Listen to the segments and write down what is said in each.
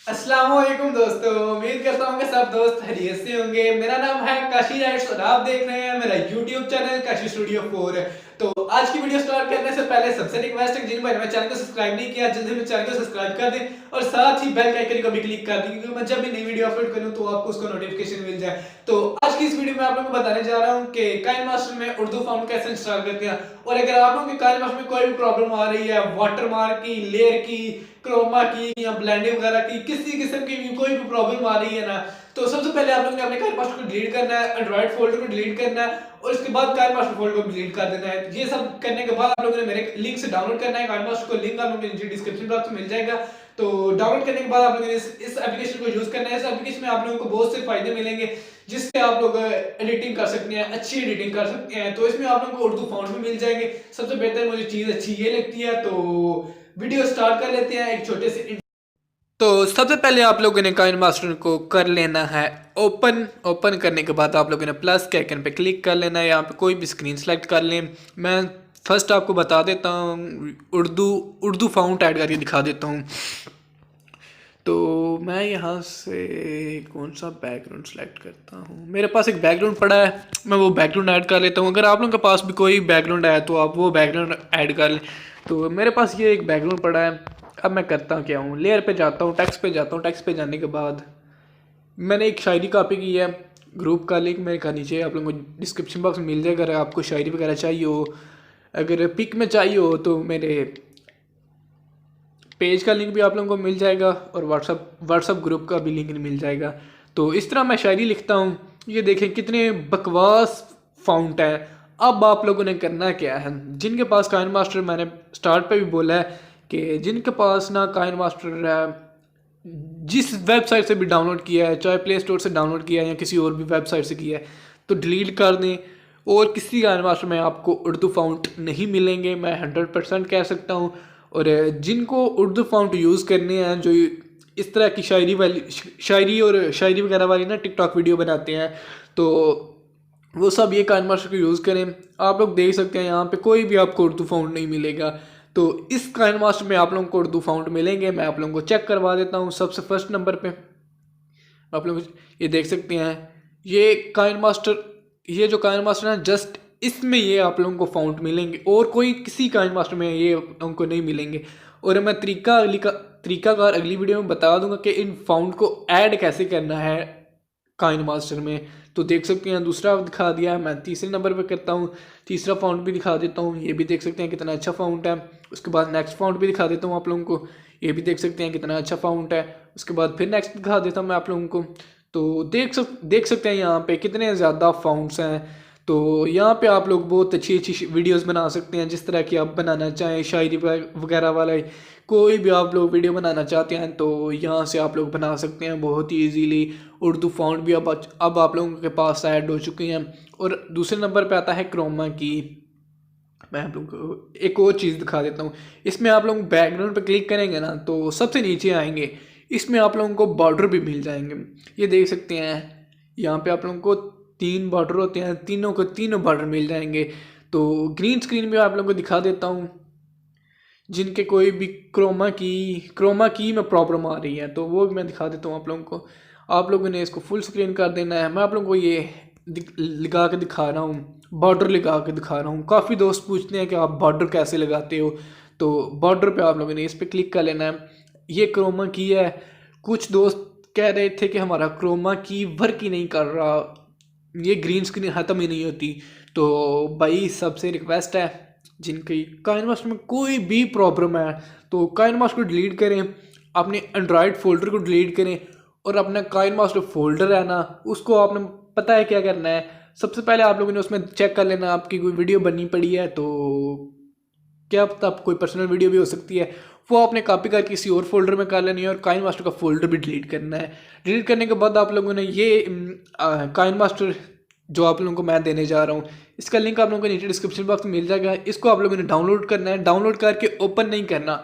अस्सलामुअलैकुम दोस्तों, उम्मीद करता हूँ कि सब दोस्त खैरियत से होंगे। मेरा नाम है काशी राइट्स और आप देख रहे हैं मेरा यूट्यूब चैनल काशी स्टूडियो 4। तो आज की वीडियो स्टार्ट करने से पहले सबसे रिक्वेस्ट है, जिन भाई ने चैनल को सब्सक्राइब नहीं किया जल्दी से चैनल को सब्सक्राइब कर दें और साथ ही बेल आइकन को भी क्लिक कर दें, क्योंकि मैं जब भी नई वीडियो अपलोड करूँ तो आपको उसका नोटिफिकेशन मिल जाए। तो आज की इस वीडियो में आप लोगों को बताने जा रहा हूँ कि काइन मास्टर में उर्दू फॉन्ट कैसे इंस्टॉल करते हैं। और अगर आप लोगों के काइन मास्टर में कोई भी प्रॉब्लम आ रही है, वाटर मार्क की, लेयर की, क्रोमा की या ब्लेंडिंग वगैरह की, किसी किस्म की भी कोई भी प्रॉब्लम आ रही है ना, तो सबसे पहले आप लोगों ने अपने काइन मास्टर को डिलीट करना है, एंड्रॉइड फोल्डर को डिलीट करना है और उसके बाद काइन मास्टर फोल्डर को डिलीट कर देना है। ये सब करने के बाद आप लोगों ने मेरे लिंक से डाउनलोड करना है। काइन मास्टर को लिंक आप लोगों को नीचे डिस्क्रिप्शन बॉक्स में मिल जाएगा। तो डाउनलोड करने के बाद आप लोगों ने इस एप्लीकेशन को यूज करना है। इस एप्लीकेशन में आप लोगों को बहुत से फायदे मिलेंगे, जिससे आप लोग एडिटिंग कर सकते हैं, अच्छी एडिटिंग कर सकते हैं। तो इसमें आप लोगों को उर्दू फॉन्ट भी मिल जाएंगे। सबसे बेहतर मुझे चीज़ अच्छी ये लगती है। तो वीडियो स्टार्ट कर लेते हैं एक छोटे से। तो सबसे पहले आप लोगों ने काइन मास्टर को कर लेना है ओपन। ओपन करने के बाद आप लोगों ने प्लस के आइकन पे क्लिक कर लेना है। यहाँ पे कोई भी स्क्रीन सेलेक्ट कर लें। मैं फर्स्ट आपको बता देता हूँ, उर्दू उर्दू फाउंट ऐड करके दिखा देता हूँ। तो मैं यहाँ से कौन सा बैकग्राउंड सेलेक्ट करता हूँ। मेरे पास एक बैकग्राउंड पड़ा है, मैं वो बैकग्राउंड ऐड कर लेता हूँ। अगर आप लोगों के पास भी कोई बैकग्राउंड है तो आप वो बैकग्राउंड ऐड कर लें। तो मेरे पास ये एक बैकग्राउंड पड़ा है। अब मैं करता क्या हूँ, लेयर पे जाता हूँ, टेक्स्ट पे जाता हूँ। टेक्स्ट पे जाने के बाद मैंने एक शायरी कॉपी की है। ग्रुप का लिंक मेरे का नीचे आप लोगों को डिस्क्रिप्शन बॉक्स में मिल जाएगा। अगर आपको शायरी वगैरह चाहिए हो, अगर पिक में चाहिए हो, तो मेरे पेज का लिंक भी आप लोगों को मिल जाएगा और व्हाट्सअप ग्रुप का भी लिंक मिल जाएगा। तो इस तरह मैं शायरी लिखता हूँ। ये देखें कितने बकवास फाउंट है। अब आप लोगों ने करना क्या है, जिनके पास काइन मास्टर, मैंने स्टार्ट पे भी बोला है कि जिनके पास ना काइन मास्टर है, जिस वेबसाइट से भी डाउनलोड किया है, चाहे प्ले स्टोर से डाउनलोड किया है या किसी और भी वेबसाइट से किया है, तो डिलीट कर दें। और किसी काइन मास्टर में आपको उर्दू फाउंट नहीं मिलेंगे, मैं 100% कह सकता हूँ। और जिनको उर्दू फाउंट यूज़ करने हैं, जो इस तरह की शायरी वगैरह वाली ना टिकटॉक वीडियो बनाते हैं, तो वो सब ये काइन मास्टर को यूज़ करें। आप लोग देख सकते हैं यहाँ पे कोई भी आपको उर्दू फाउंट नहीं मिलेगा। तो इस काइन मास्टर में आप लोगों को उर्दू फाउंट मिलेंगे। मैं आप लोगों को चेक करवा देता हूँ। सबसे फर्स्ट नंबर पे आप लोग ये देख सकते हैं, ये काइन मास्टर, ये जो काइन मास्टर है जस्ट इसमें ये आप लोगों को फाउंट मिलेंगे और कोई किसी काइन मास्टर में ये उनको नहीं मिलेंगे। और मैं तरीकाकार अगली वीडियो में बता दूंगा कि इन फाउंट को ऐड कैसे करना है काइन मास्टर में। तो देख सकते हैं दूसरा दिखा दिया है। मैं तीसरे नंबर पे करता हूँ, तीसरा फाउंट भी दिखा देता हूँ। ये भी देख सकते हैं कितना अच्छा फाउंट है। उसके बाद नेक्स्ट फाउंट भी दिखा देता हूँ आप लोगों को। ये भी देख सकते हैं कितना अच्छा फाउंट है। उसके बाद फिर नेक्स्ट दिखा देता हूँ मैं आप लोगों को। तो देख सकते हैं यहाँ पे कितने ज़्यादा फाउंट्स हैं। तो यहाँ पे आप लोग बहुत अच्छी अच्छी वीडियोस बना सकते हैं, जिस तरह की आप बनाना चाहें। शायरी वगैरह वाला कोई भी आप लोग वीडियो बनाना चाहते हैं तो यहाँ से आप लोग बना सकते हैं बहुत ही इजीली। उर्दू फाउंट भी अब आप लोगों के पास ऐड हो चुके हैं। और दूसरे नंबर पे आता है क्रोमा की। मैं आप लोगों को एक और चीज़ दिखा देता हूँ। इसमें आप लोग बैकग्राउंड पे क्लिक करेंगे ना, तो सबसे नीचे आएंगे, इसमें आप लोगों को बॉर्डर भी मिल जाएंगे। ये देख सकते हैं यहाँ पे आप लोगों को 3 बॉर्डर होते हैं, तीनों को तीनों बॉर्डर मिल जाएंगे। तो ग्रीन स्क्रीन में आप लोगों को दिखा देता हूँ, जिनके कोई भी क्रोमा की में प्रॉब्लम आ रही है तो वो भी मैं दिखा देता हूँ आप लोगों को। आप लोगों ने इसको फुल स्क्रीन कर देना है। मैं आप लोगों को ये लगा के दिखा रहा हूँ, बॉर्डर लगा के दिखा रहा हूँ। काफ़ी दोस्त पूछते हैं कि आप बॉर्डर कैसे लगाते हो, तो बॉर्डर पे आप लोगों ने इस पर क्लिक कर लेना है। ये क्रोमा की है। कुछ दोस्त कह रहे थे कि हमारा क्रोमा की वर्क ही नहीं कर रहा, ये ग्रीन स्क्रीन ख़त्म ही नहीं होती। तो भाई सबसे रिक्वेस्ट है, जिनकी काइन मास्टर में कोई भी प्रॉब्लम है तो काइन मास्टर को डिलीट करें, अपने एंड्रॉयड फोल्डर को डिलीट करें और अपना काइन मास्टर फोल्डर है ना, उसको आपने पता है क्या करना है। सबसे पहले आप लोगों ने उसमें चेक कर लेना आपकी कोई वीडियो बनी पड़ी है, तो क्या पता आप कोई पर्सनल वीडियो भी हो सकती है, वो आपने कॉपी करके किसी और फोल्डर में कर लेनी है और काइन मास्टर का फोल्डर भी डिलीट करना है। डिलीट करने के बाद आप लोगों ने ये काइन मास्टर जो आप लोगों को मैं देने जा रहा हूँ, इसका लिंक आप लोगों को नीचे डिस्क्रिप्शन बॉक्स में मिल जाएगा। इसको आप लोगों ने डाउनलोड करना है। डाउनलोड करके ओपन नहीं करना,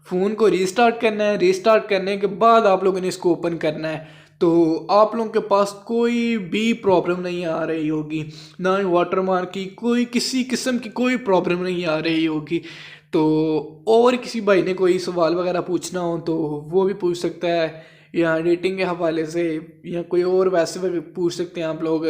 फ़ोन को रीस्टार्ट करना है। रीस्टार्ट करने के बाद आप लोगों ने इसको ओपन करना है। तो आप लोगों के पास कोई भी प्रॉब्लम नहीं आ रही होगी, ना ही वाटर मार्क की कोई किसी किस्म की कोई प्रॉब्लम नहीं आ रही होगी। तो और किसी भाई ने कोई सवाल वगैरह पूछना हो तो वो भी पूछ सकता है। या डेटिंग के हवाले से या कोई और वैसे भी पूछ सकते हैं आप लोग।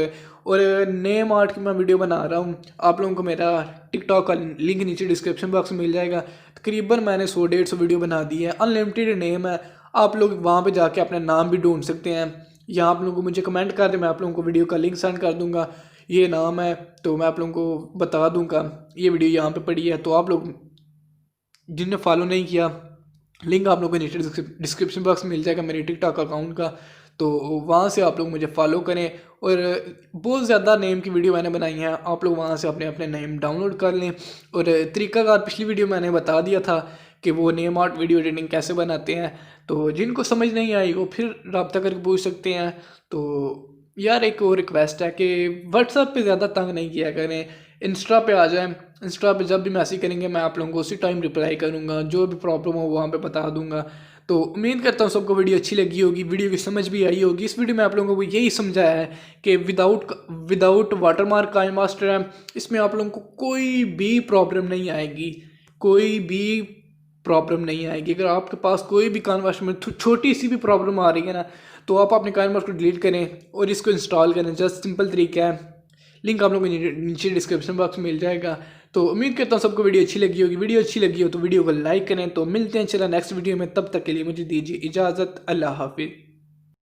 और नेम आर्ट की मैं वीडियो बना रहा हूँ, आप लोगों को मेरा टिकटॉक का लिंक नीचे डिस्क्रिप्शन बॉक्स में मिल जाएगा। तकरीबन मैंने 100-150 वीडियो बना दी है, अनलिमिटेड नेम है, आप लोग वहाँ पे जाके अपना नाम भी ढूंढ सकते हैं। या आप लोगों को मुझे कमेंट कर दें, मैं आप लोगों को वीडियो का लिंक सेंड कर दूंगा, ये नाम है तो मैं आप लोगों को बता दूंगा ये वीडियो यहाँ पे पड़ी है। तो आप लोग जिनने फॉलो नहीं किया, लिंक आप लोगों को नीचे डिस्क्रिप्शन बॉक्स में मिल जाएगा मेरे टिकटॉक अकाउंट का, तो वहाँ से आप लोग मुझे फॉलो करें। और बहुत ज़्यादा नेम की वीडियो मैंने बनाई है, आप लोग वहाँ से अपने अपने नेम डाउनलोड कर लें। और तरीकाकार पिछली वीडियो मैंने बता दिया था कि वो नेम आर्ट वीडियो एडिटिंग कैसे बनाते हैं, तो जिनको समझ नहीं आई वो फिर रब्ता करके पूछ सकते हैं। तो यार एक और रिक्वेस्ट है कि व्हाट्सएप पे ज़्यादा तंग नहीं किया करें, इंस्टा पे आ जाएं। इंस्टा पे जब भी मैसेज करेंगे मैं आप लोगों को उसी टाइम रिप्लाई करूँगा, जो भी प्रॉब्लम हो वहाँ पे बता दूंगा। तो उम्मीद करता हूँ सबको वीडियो अच्छी लगी होगी, वीडियो की समझ भी आई होगी। इस वीडियो में आप लोगों को यही समझाया है कि विदाउट वाटरमार्क काइन मास्टर है, इसमें आप लोगों को कोई भी प्रॉब्लम नहीं आएगी, कोई भी प्रॉब्लम नहीं आएगी। अगर आपके पास कोई भी कानवाश में छोटी सी भी प्रॉब्लम आ रही है ना, तो आप अपने कानवाश को डिलीट करें और इसको इंस्टॉल करें। जस्ट सिंपल तरीका है, लिंक आप लोगों को नीचे डिस्क्रिप्शन बॉक्स में मिल जाएगा। तो उम्मीद करता हूँ सबको वीडियो अच्छी लगी होगी, वीडियो अच्छी लगी हो तो वीडियो को लाइक करें। तो मिलते हैं चला नेक्स्ट वीडियो में, तब तक के लिए मुझे दीजिए इजाज़त, अल्लाह हाफिज़।